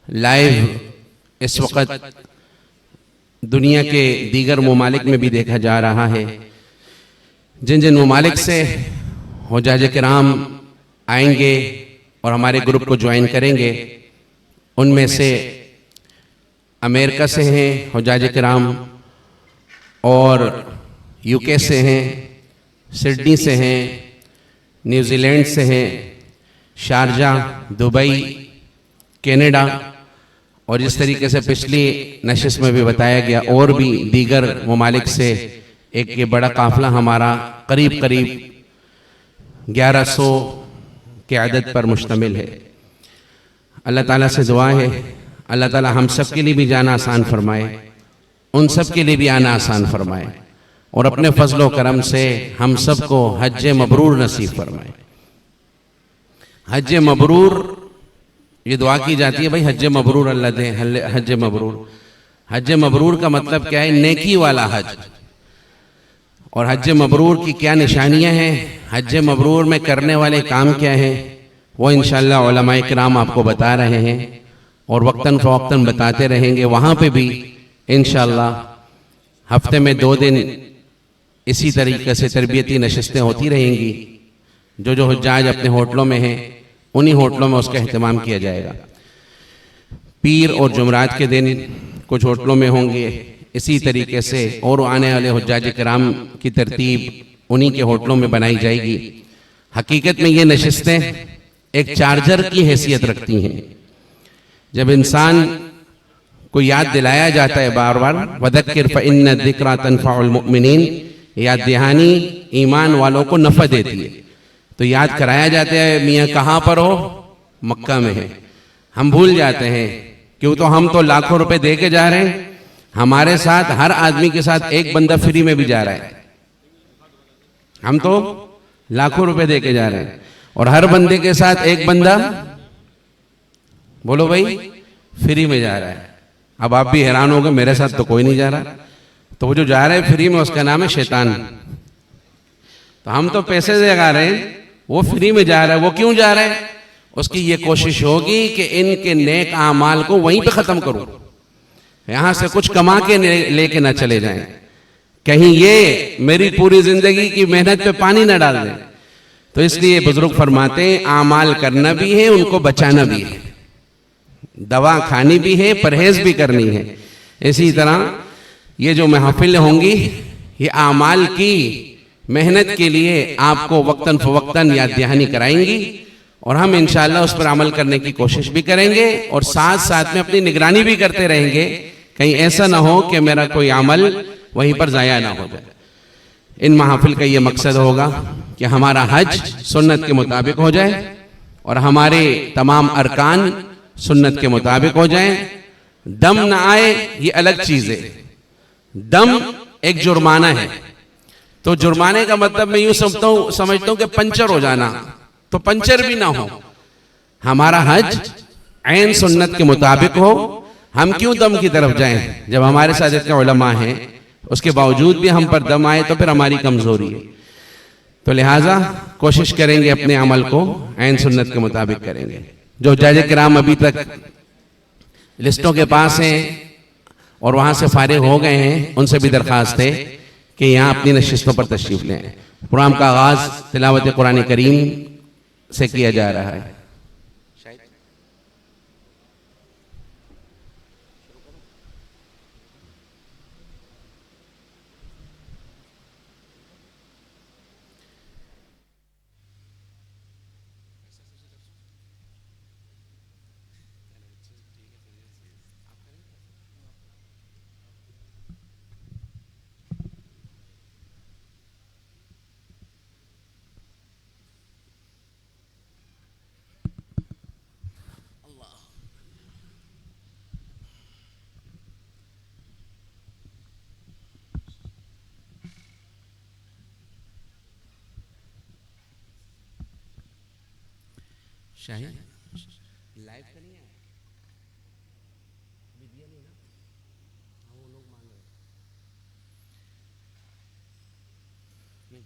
Live इस वक्त दुनिया के दीगर ममालिक में भी देखा जा रहा है। जिन जिन ममालिक से हुज्जाज किराम आएंगे और हमारे ग्रुप को ज्वाइन करेंगे, उनमें से अमेरिका से हैं हुज्जाज किराम, और यूके से हैं, सिडनी से हैं, न्यूजीलैंड से हैं, शारजा, दुबई, कनाडा, और इस तरीके से पिछली नशिस्त में भी बताया गया और भी दीगर ममालिक से एक ये बड़ा काफिला हमारा करीब करीब 1100 के आदद पर मुश्तमिल है। अल्लाह ताला से दुआ है अल्लाह ताला हम सब के लिए भी जाना आसान फरमाए, उन सब के लिए भी आना आसान फरमाए, और अपने फजलो करम से हम सब को हज मबरूर नसीब फरमाए। हज मबरूर ये दुआ की जाती है, भाई हज मबरूर अल्लाह दे, हज मबरूर। हज मबरूर का मतलब क्या है? नेकी वाला हज। और हज मबरूर की क्या निशानियां हैं, हज मबरूर में करने वाले काम क्या हैं, वो इंशाअल्लाह उलमाए किराम आपको बता रहे हैं और वक्तन फ़वक्तन बताते रहेंगे। वहाँ पे भी इंशाअल्लाह हफ्ते में 2 दिन इसी तरीके से तरबियती नशिस्तें होती रहेंगी। जो जो हुज्जाज अपने होटलों में हैं, उन्हीं होटलों में उसका अहतमाम किया जाएगा। पीर और जुमरात के दिन कुछ होटलों में होंगे, इसी तरीके से और आने वाले हुज्जाज किराम की तरतीब उन्हीं के होटलों में बनाई जाएगी। हकीकत में ये नशिस्तें एक चार्जर की हैसियत रखती हैं। जब इंसान को याद दिलाया जाता है बार बार, वदक्किर फ़इन्न ज़िक्रा तनफ़उल मुमिनीन, याद दहानी ईमान वालों को नफ़ा देती है। तो याद कराया जाता है, मियाँ कहाँ पर हो? मक्का में है। हम भूल जाते हैं, क्यों? तो हम तो लाखों रुपए दे के जा रहे हैं, हमारे साथ हर आदमी के साथ एक बंदा फ्री में भी जा रहा है। हम तो लाखों रुपए दे के जा रहे हैं और हर बंदे के साथ एक बंदा, बोलो भाई, फ्री में जा रहा है। अब आप भी हैरान हो गए, मेरे साथ तो कोई नहीं जा रहा। तो वो जो जा रहा है फ्री में, उसका नाम है शैतान। तो हम तो पैसे लगा रहे हैं, वो फ्री में जा रहा है। वो क्यों जा रहा है? उसकी ये कोशिश होगी कि इनके नेक आमाल को वहीं पे खत्म करूं, यहां से कुछ कमा के लेके ना चले जाएं, कहीं ये मेरी पूरी जिंदगी की मेहनत पे पानी ना डाल दें। तो इसलिए बुजुर्ग फरमाते हैं, आमाल करना भी है, उनको बचाना भी है, दवा खानी भी है, परहेज भी करनी है। इसी तरह ये जो महफिल होंगी, ये आमाल की मेहनत के लिए आपको वक्तन फवक्तन याद दहानी कराएंगी और हम इंशाअल्लाह उस पर अमल करने की कोशिश भी करेंगे और साथ साथ में अपनी निगरानी भी करते रहेंगे, कहीं ऐसा ना हो कि मेरा कोई अमल वहीं पर ज़ाया ना हो जाए। इन महफिल का ये मकसद होगा कि हमारा हज सुन्नत के मुताबिक हो जाए और हमारे तमाम अरकान सुन्नत के मुताबिक हो जाए। दम ना आए ये अलग चीज़ है, दम एक जुर्माना है। तो जुर्माने का मतलब मैं यूं समझता हूं कि पंचर हो जाना, तो पंचर भी ना हो। हमारा हज ऐन सुन्नत के मुताबिक हो। हम क्यों दम की तरफ जाएं जब हमारे साथ इतने उलमा हैं, उसके बावजूद भी हम पर दम आए तो फिर हमारी कमजोरी है। तो लिहाजा कोशिश करेंगे अपने अमल को ऐन सुन्नत के मुताबिक करेंगे। जो हुज्जाज किराम अभी तक लिस्टों के पास हैं और वहां से फारिग हो गए हैं, उनसे भी दरख्वास्त है कि यहाँ अपनी नशिस्तों पर तशरीफ लें। प्रोग्राम का आगाज तिलावत कुरान करीम से किया जा रहा है। शाही लाइव का नहीं है, अभी दिया नहीं ना। हाँ वो लोग मांग रहे नहीं।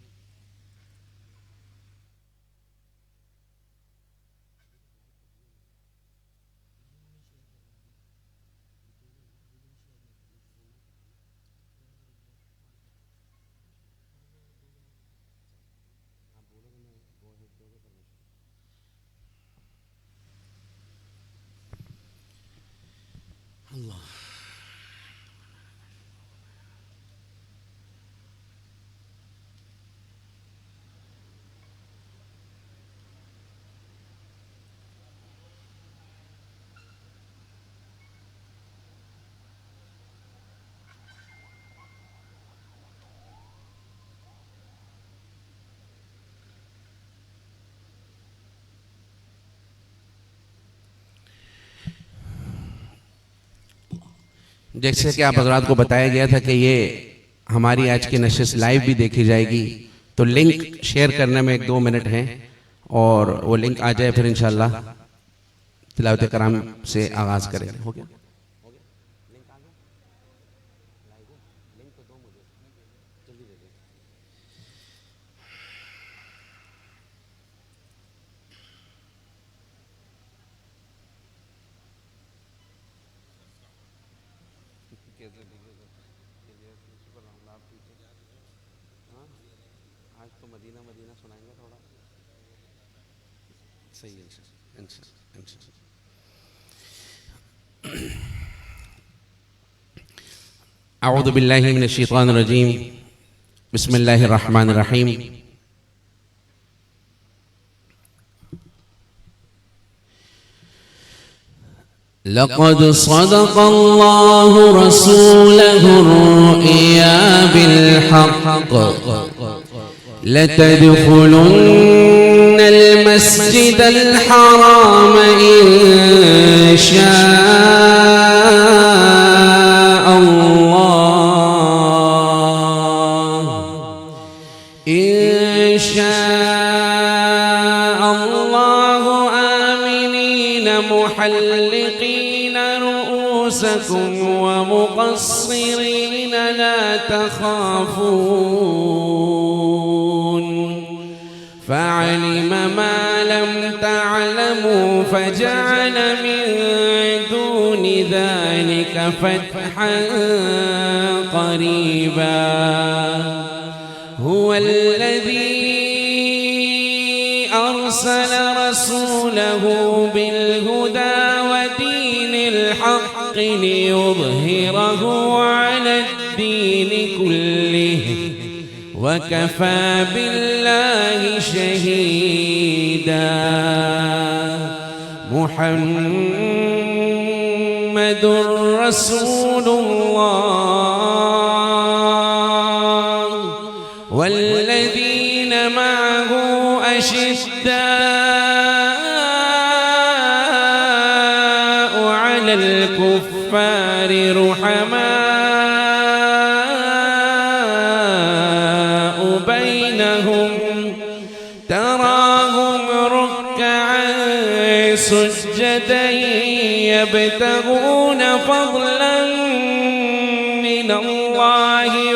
जैसे कि आप हजरात को बताया गया था कि ये हमारी आज की नशिश लाइव भी देखी जाएगी, तो लिंक शेयर करने में 1-2 मिनट हैं और वो लिंक आ जाए फिर इंशाल्लाह तिलावत कराम से आगाज करेंगे। हो गया? आज तो मदीना मदीना सुनाएंगे थोड़ा सही है। अऊज़ु बिल्लाहि मिनश शैतानिर रजीम, बिस्मिल्लाहिर रहमानिर रहीम। लक़द सदक़ल्लाहु रसूलहुर रुया बिल हक़्क़ लतदखुलुन्नल मस्जिदल हराम इंशाअल्लाहु आमिनीन मुहल्लिकीन रुऊसकुम व मुक़स्सिरीन ला तख़ाफ़ून फ़अलिम मा लम तअलमू फ़जअल मिन दूनि ज़ालिक फ़तहन क़रीबा हुवल्लज़ी अरसल रसूलहु बिलहुदा व दीनिल हक़्क़ लियुज़हिरहु अलद्दीन कुल्लिहि वकफ़ा बिल्लाहि शहीदा। मुहम्मदुर रसूलुल्लाह वल्लज़ीन मअहु अशिद्दाउ अलल कुफ़्फ़ारि रुहमाउ बैनहुम तराहुम रुक्कअन सुज्जदन यब्तगून फ़ज़लन मिनल्लाहि व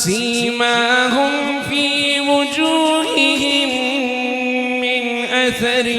सीमाहुम फी वुजूहिहिम मिन अथरि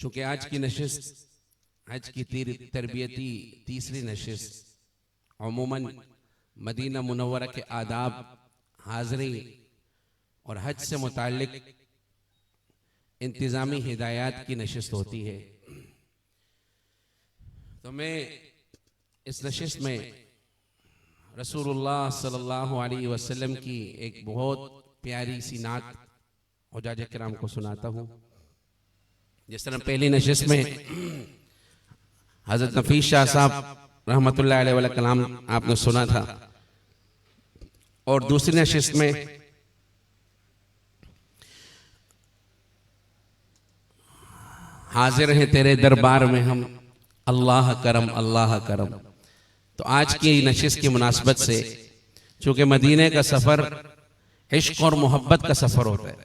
चूँकि आज की नशिस्त, आज की तरबियती तीसरी नशिस्त अमूमन मदीना मुनव्वरा के आदाब, हाज़री और हज से मुताल्लिक इंतज़ामी हिदायत की नशिस्त होती है, तो मैं इस नशिस्त में रसूलुल्लाह सल्लल्लाहु अलैहि वसल्लम की एक बहुत प्यारी सी नात हुज्जाज किराम को सुनाता हूँ। जिस तरह पहली नशिस्त में हज़रत नफीस शाह साहब रहमतुल्लाह अलैहि वाला कलाम आपने सुना था, और दूसरी नशिस्त में हाजिर हैं तेरे दरबार में हम, अल्लाह करम अल्लाह करम। तो आज की नशिस्त की मुनासबत से, चूंकि मदीने का सफ़र इश्क और मोहब्बत का सफ़र होता है,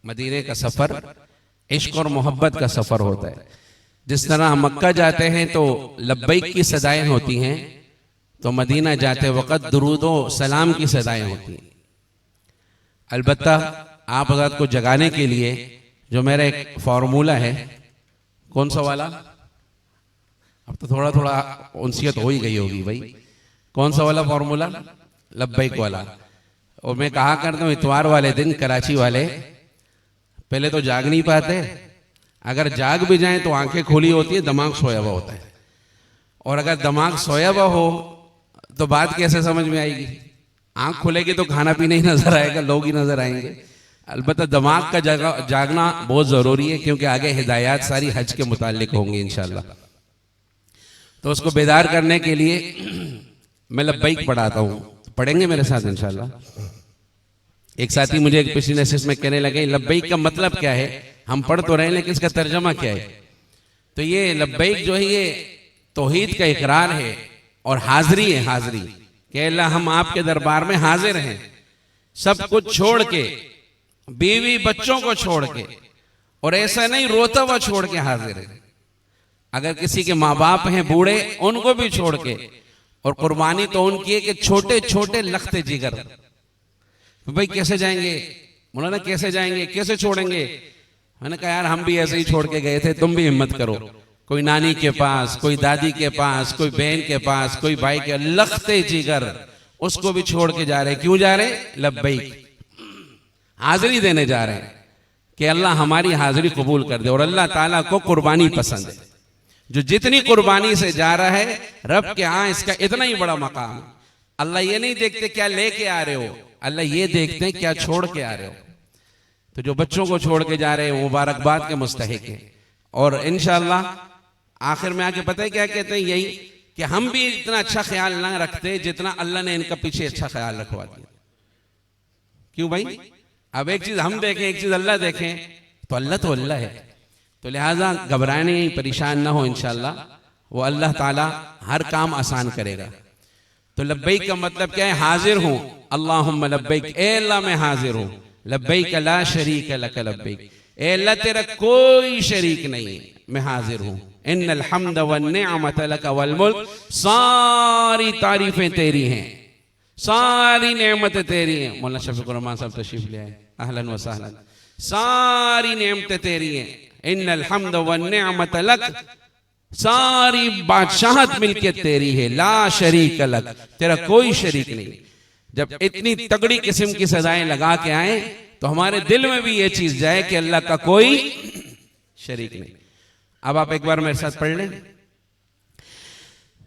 मदीने का सफ़र इश्क और मोहब्बत का सफ़र होता है। जिस तरह हम मक्का जाते हैं तो लब्बैक की सदाएं होती हैं, तो मदीना जाते वक़्त दुरूद व सलाम की सदाएं होती हैं। अलबत्ता आप हज़रात को जगाने के लिए जो मेरा एक फार्मूला है, कौन सा वाला, अब तो थोड़ा थोड़ा उनसियत हो ही गई होगी भाई, कौन सा वाला फार्मूला, लब्बैक वाला। और मैं कहा करता हूँ इतवार वाले दिन कराची वाले पहले तो जाग नहीं पाते, अगर जाग भी जाएं तो आंखें खुली होती है, दिमाग सोया हुआ होता है। और अगर दिमाग सोया हुआ हो तो बात कैसे समझ में आएगी? आंख खुलेगी तो खाना पीना ही नजर आएगा, लोग ही नजर आएंगे। अलबत्ता दिमाग का जागना बहुत जरूरी है, क्योंकि आगे हिदायत सारी हज के मुतालिक होंगी इंशाल्लाह। तो उसको बेदार करने के लिए मैं लब्बैक पढ़ाता हूँ, पढ़ेंगे मेरे साथ इंशाल्लाह। एक साथी मुझे एक पिछली नशिस्त में कहने लगे लब्बैक का मतलब क्या है, हम पढ़ तो रहे हैं लेकिन इसका तर्जमा क्या है। तो ये लब्बैक जो है ये तौहीद का इकरार है और हाजिरी है, हाजिरी कि अल्लाह हम आपके दरबार में हाजिर हैं, सब कुछ छोड़ के, बीवी बच्चों को छोड़ के, और ऐसा नहीं रोता हुआ छोड़ के हाजिर है। अगर किसी के माँ बाप हैं बूढ़े, उनको भी छोड़ के, और कुर्बानी तो उनकी है कि छोटे छोटे लखते जिगर। तो भाई कैसे जाएंगे मौलाना, कैसे जाएंगे, कैसे छोड़ेंगे? मैंने कहा यार हम भी ऐसे ही छोड़ के गए थे, तुम भी हिम्मत करो। कोई नानी के पास, कोई दादी के पास, कोई बहन के पास, कोई भाई के, लखते जिगर उसको भी छोड़ के जा रहे। क्यों जा रहे? लब्बैक, हाजिरी देने जा रहे हैं कि अल्लाह हमारी हाजिरी कबूल कर दे। और अल्लाह ताला को कुर्बानी पसंद है। जो जितनी कुर्बानी से जा रहा है, रब के यहाँ इसका इतना ही बड़ा मकाम है। अल्लाह ये नहीं देखते क्या लेके आ रहे हो, अल्लाह ये देखते हैं क्या छोड़ के आ रहे हो। तो जो बच्चों को छोड़ के जा रहे हैं वो मुबारकबाद के मुस्तहिक है। और इंशाअल्लाह आखिर में आके पता है क्या कहते हैं, यही कि हम भी इतना अच्छा ख्याल ना रखते जितना अल्लाह ने इनका पीछे अच्छा ख्याल रखवा दिया। क्यों भाई? अब एक चीज हम देखें, एक चीज अल्लाह देखें, तो अल्लाह है। तो लिहाजा घबराने, परेशान ना हो, इंशाअल्लाह वो अल्लाह ताला हर काम आसान करेगा। तो लब्बैक का मतलब क्या है? हाजिर हूं, अल्लाहुम्मा लब्बैक, ए अल्लाह मैं हाजिर हूं, लब्बैक ला शरीक लक लब्बैक, ए अल्लाह तेरा कोई शरीक नहीं है, मैं हाजिर हूं। इन्नल हम्द वन निअमत लक वल मुल्क, सारी तारीफें तेरी हैं, सारी नेमतें तेरी हैं। मौलाना शफीकुर रहमान साहब तशरीफ ले आए, अहलन व सहलन। सारी नेमतें तेरी हैं। इन्नल हम्द वन निअमत लक, सारी बादशाहत मिलके तेरी है, ला शरीक लक, तेरा कोई शरीक नहीं। जब इतनी तगड़ी किस्म की सजाएं लगा के आए तो हमारे दिल में भी ये चीज जाए कि अल्लाह का कोई शरीक नहीं। अब आप एक बार मेरे साथ पढ़ लें,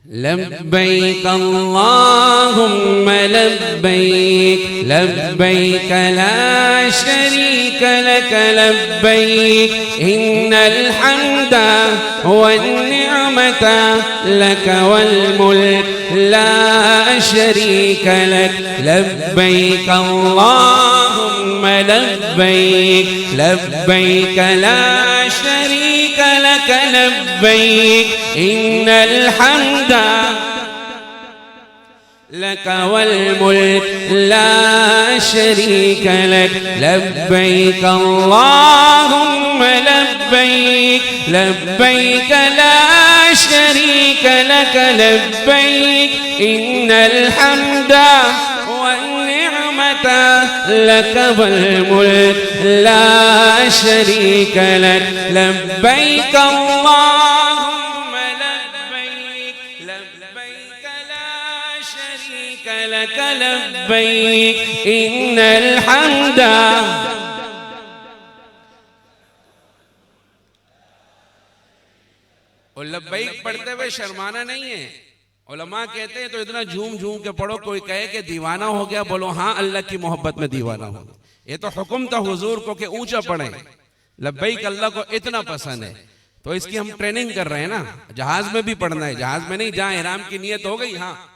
लब्बैक अल्लाहुम्मा लब्बैक, लब्बैक ला शरीक लक लब्बैक, इन्नल हम्दा वन निअमता लक वल मुल्क ला शरीक लक, लब्बैक अल्लाहुम्मा लब्बैक, लब्बैक ला शरीक लक लब्बैक, इन्नल हम्दा लक वल मुल्क ला शरीक लक, लब्बैक अल्लाहुम्मा लब्बैक, लब्बैक ला शरीक लक लब्बैक, इन्नल हम्दा वन निअमता लक वल मुल्क ला शरीक लक, लब्बैक अल्लाहुम्मा लब्बैक, लब्बैक ला शरीक लक लब्बैक, इन्नल हम्दा। और लब्बैक पढ़ते हुए शर्माना नहीं है, उलमा कहते हैं तो इतना झूम झूम के पढ़ो, कोई कहे कि दीवाना हो गया, बोलो हाँ अल्लाह की मोहब्बत में दीवाना हो गया। ये तो हुक्म था हुजूर को कि ऊंचा पढ़े, लब्बैक अल्लाह को इतना पसंद है, तो इसकी हम ट्रेनिंग कर रहे हैं ना। जहाज में भी पढ़ना है, जहाज में नहीं, जहां इहराम की नियत हो गई, हाँ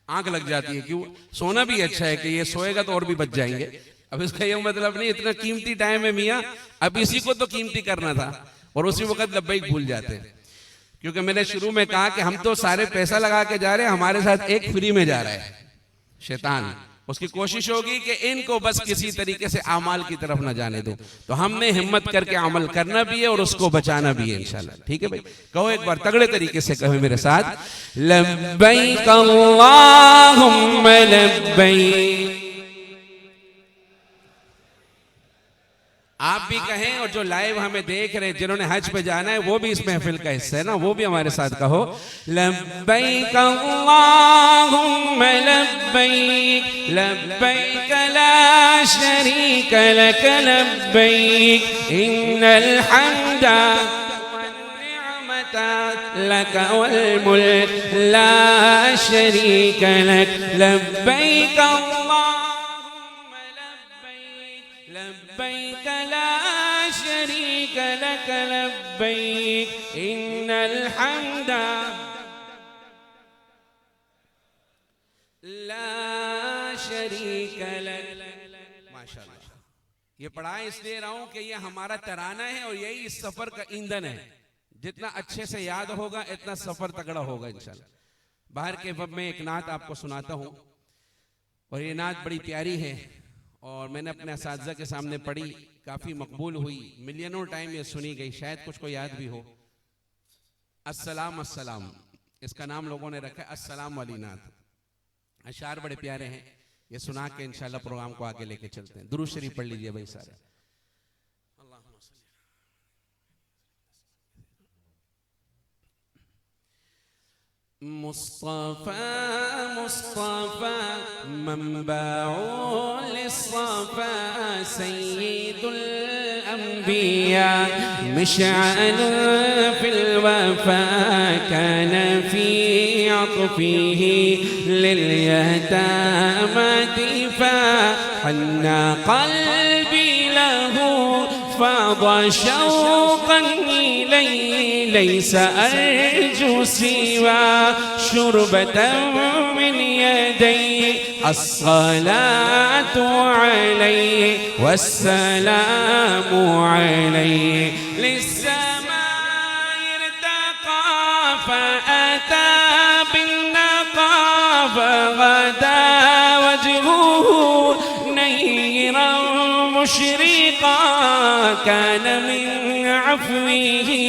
आंख लग जाती है, क्यों? सोना भी अच्छा है कि ये सोएगा तो और भी बच जाएंगे। अब इसका ये मतलब नहीं, इतना कीमती टाइम है मियाँ, अब इसी को तो कीमती करना था और उसी वक्त लब्बैक भूल जाते हैं। क्योंकि मैंने शुरू में कहा कि हम तो सारे पैसा लगा के जा रहे हैं, हमारे साथ एक फ्री में जा रहा है शैतान। उसकी कोशिश होगी कि इनको बस किसी तरीके से अमाल की तरफ ना जाने दो। तो हमने हिम्मत करके अमल करना भी है और उसको बचाना भी है इंशाल्लाह। ठीक है भाई, कहो एक बार तगड़े तरीके से कहो मेरे साथ, लब्बैक अल्लाहुम्मा लब्बैक। आप भी कहें और जो लाइव हमें देख रहे हैं, जिन्होंने हज पे जाना है, वो भी इस महफिल का हिस्सा है ना, वो भी हमारे साथ कहो, लब्बैक अल्लाहुम्मा लब्बैक लब्बैक ला शरीक लक लब्बैक इन्नल हम्दा वन्निअमता लक वल मुल्क ला शरीक लक लब्बैक अल्लाहुम्मा लब्बैक लब्बैक ला शरीक लक लब्बैक इन्नल हम्दा ला शरीक लक। माशाअल्लाह, ये पढ़ा इसलिए रहा हूं कि ये हमारा तराना है और यही इस सफर का ईंधन है। जितना अच्छे से याद होगा इतना सफर तगड़ा होगा इंशाल्लाह। बाहर के वक्त में एक नात आपको सुनाता हूं और ये नात बड़ी प्यारी है और मैंने अपने असातिज़ा के सामने पढ़ी, काफी मकबूल हुई, मिलियनों टाइम ये सुनी गई, शायद कुछ को याद भी हो। अस्सलाम अस्सलाम, इसका नाम लोगों ने रखा है अस्सलाम वाली नात। अशार बड़े प्यारे हैं, ये सुना के इंशाल्लाह प्रोग्राम को आगे लेके चलते हैं। दुरूद शरीफ पढ़ लीजिए भाई सारे। मुस्तफा मुस्तफा मंबाउल लिस्सफा सय्यिदुल अंबिया मिशअल फिल वफा कान फी अत्फिही लिल यतामा दिफा हन्ना क़ल्बी लहू फाद शौक़न इलैहि लैस अर्जू सिवा शुरबतम मिन यदैहि अस्सलातु अलैहि वस्सलामु अलैहि लिस्समाइ इर्तक़ा फ़अता बिन्नक़ा फ़ग़दा वजहुहु नय्यरन मुशरिक़ा कान मिन अफ़्विही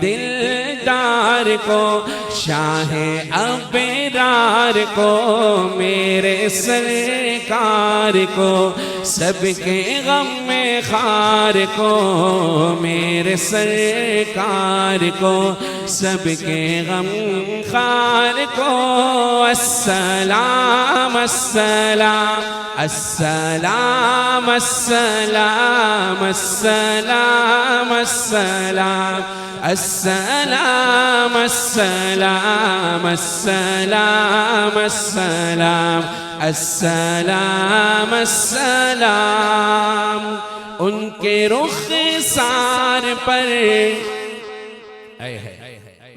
दिलदार को शाह अबरार को मेरे सरकार को सबके गम में खार को मेरे सरकार को सबके गम खार को अस्सलाम अस्सलाम अस्सलाम अस्सलाम अस्सलाम अस्सलाम अस्सलाम अस्सलाम अस्सलाम अस्सलाम अस्सलाम अस्सलाम। उनके रुख़सार पर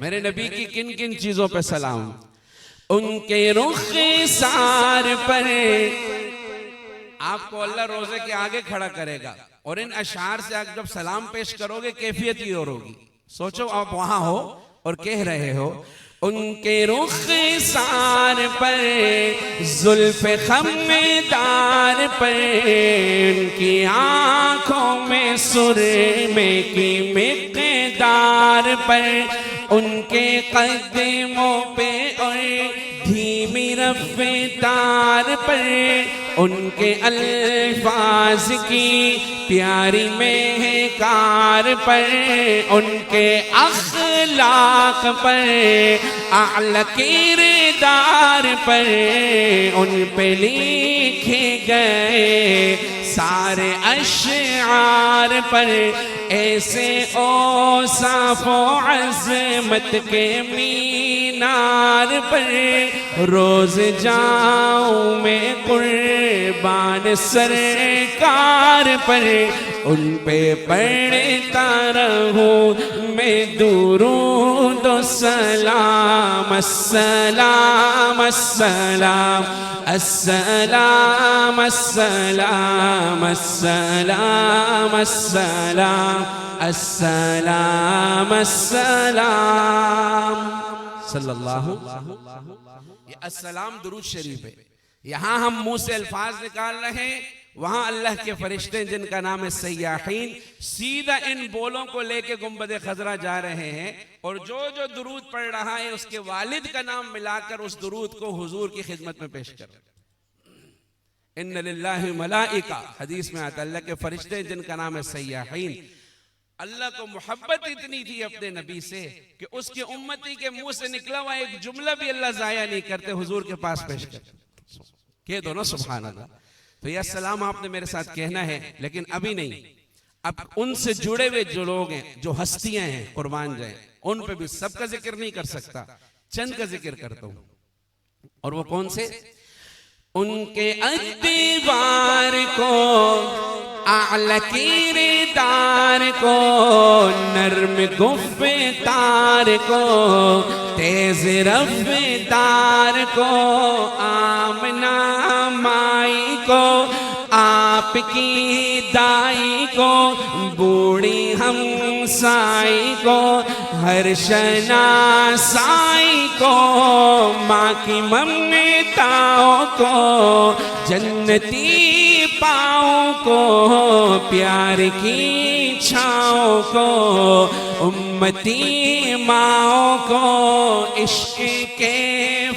मेरे नबी की किन किन चीजों पर सलाम। उनके रुख़सार पर आपको अल्लाह रोजे के आगे खड़ा करेगा और इन अशार से आप जब सलाम पेश करोगे कैफियत ही और होगी। सोचो आप वहां हो और कह रहे हो उनके रुख़सार पर जुल्फ़े ख़म्मेदार पर उनकी आँखों में सुरमे की मिक़दार पर उनके कदमों पे और धीमी रफ़्तार पर उनके अल्फाज की प्यारी महकार पर उनके अखलाक पर आला किरदार दीदार पर उन पे लिखे गए सारे अशआर पर, ऐसे औसाफ़ो अज़मत के मीनार पर रोज जाऊं मैं कुर्बान सरकार पर, उन पे पढ़ता रहूं मैं दुरूद सलाम। अस्सलाम अस्सलाम अस्सलाम अस्सलाम अस्सलाम अस्सलाम अस्सलाम अस्सलाम सल्लल्लाहु। ये अस्सलाम दुरूद शरीफ है। यहाँ हम मुंह से अल्फाज निकाल रहे हैं, वहां अल्लाह के फरिश्ते जिनका नाम है सय्याहीन, सीधा इन बोलों को लेके गुंबद खजरा जा रहे हैं, और जो जो दुरूद पढ़ रहा है उसके वालिद का नाम मिलाकर उस दुरूद को हुजूर की खिदमत में पेश कर। इन्ना लिल्लाहि मलाइका, हदीस में आता अल्लाह के फरिश्ते जिनका नाम है सय्याहीन। अल्लाह को मोहब्बत इतनी थी अपने नबी से कि उसके उम्मती के मुंह से निकला हुआ एक जुमला भी अल्लाह जाया नहीं करते, हुजूर के पास पेश कर कह दो ना सुभान अल्लाह। तो यह सलाम आपने मेरे साथ कहना है, लेकिन अभी नहीं, अब उनसे जुड़े हुए जो लोग हैं, जो हस्तियां हैं, कुर्बान जाए, उन पे भी सबका जिक्र नहीं कर सकता, चंद का जिक्र करता हूं। और वो कौन से? उनके अत्बार को, आला किरदार को, नर्म गुफ्तार को, तेज रफ्तार को, आमना माई को, आपकी दाई को, बूढ़ी हमसाई को, हर शनासाई को, माँ की ममताओं को, जन्नती पाँव को, प्यार की छाँव को, उम्मती माँओं को, इश्क के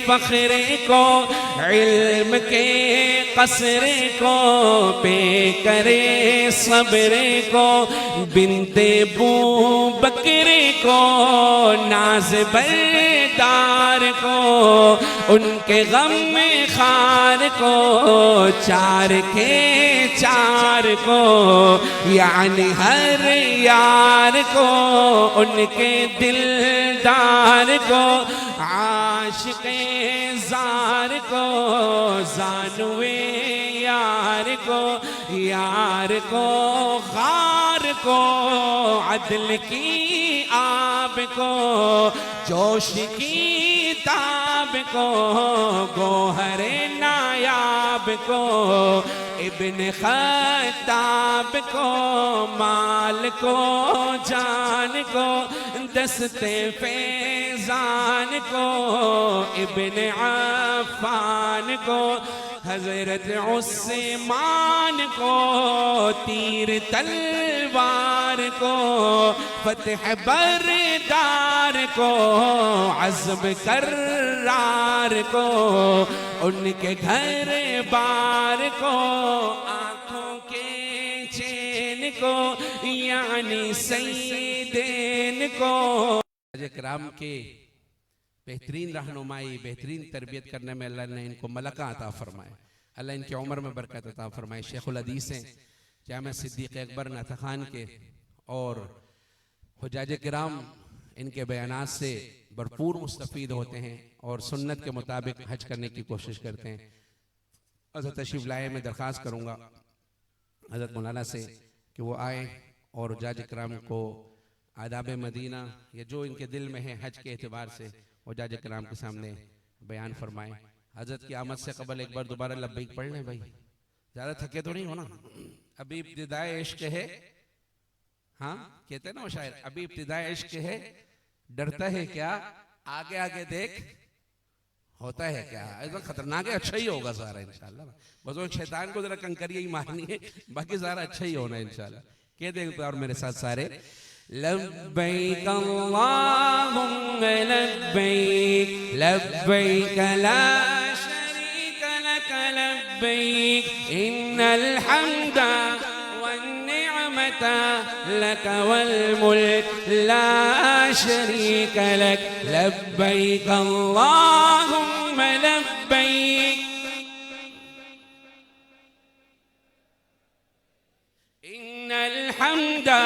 फ़ख्र को, इल्म के कसरे को, पे करे सब्र को, बिनते बू बकरे को, नाज बरदार को, उनके गम में खार को, चार के चार को, यानी हर यार को, उनके दिलदार को, आशिक़े ज़ार को, ज़ानुए यार को, यार को खार को, अदल की आब को, जोश की ताब को, गोहरे नायाब को, इब्न खत्ताब को, माल को, जान को, दस्ते फैजान को, इब्न अफ़्फ़ान को, हज़रत उस्मान को, तीर तलवार को, फतह बरदार को, अज़्म कर्रार को, उनके घर बार को, आँखों के चैन को, यानी सईदेन को, कराम के बेहतरीन रहनुमाई, बेहतरीन तरबियत करने में अल्लाह ने इनको मलका अता फरमाए। अल्लाह इनकी उम्र में बरकत अता फरमाए। शेखुल हदीस हैं जामे सिद्दीक़ अकबर नाता खान के, और हुज्जाज किराम इनके बयानात से भरपूर मुस्तफ़ीद होते हैं और सुन्नत के मुताबिक हज करने की कोशिश करते हैं। हज़रत तशरीफ़ लाए, मैं दरख्वास्त करूँगा हज़रत मौलाना से कि वो आए और हुज्जाज किराम को आदाब मदीना या जो इनके दिल में है हज के एतबार से हुज्जाज किराम के सामने बयान फरमाएं। हज़रत की आमद से कबल एक बार दोबारा लब्बैक पढ़ लें भाई, ज़्यादा थके तो नहीं हो ना। अभी इब्तिदाए इश्क है, हाँ कहते हैं ना वो शायर, अभी इब्तिदाए इश्क है, डरता है क्या आगे आगे देख होता है क्या। एकदम खतरनाक है, अच्छा ही होगा सारा इंशाल्लाह। बस वो शैतान को जरा कंकरिया ही मारनी है, बाकी सारा अच्छा ही होना है इंशाल्लाह। कह देंगे और मेरे साथ सारे लब्बैक अल्लाहुम्मा लब्बैक लब्बैक ला शरीक लक लब्बैक इन्नल हम्दा वन निअमत लक वल मुल्क ला शरीक लक लब्बैक अल्लाहुम्मा लब्बैक इन्नल हम्दा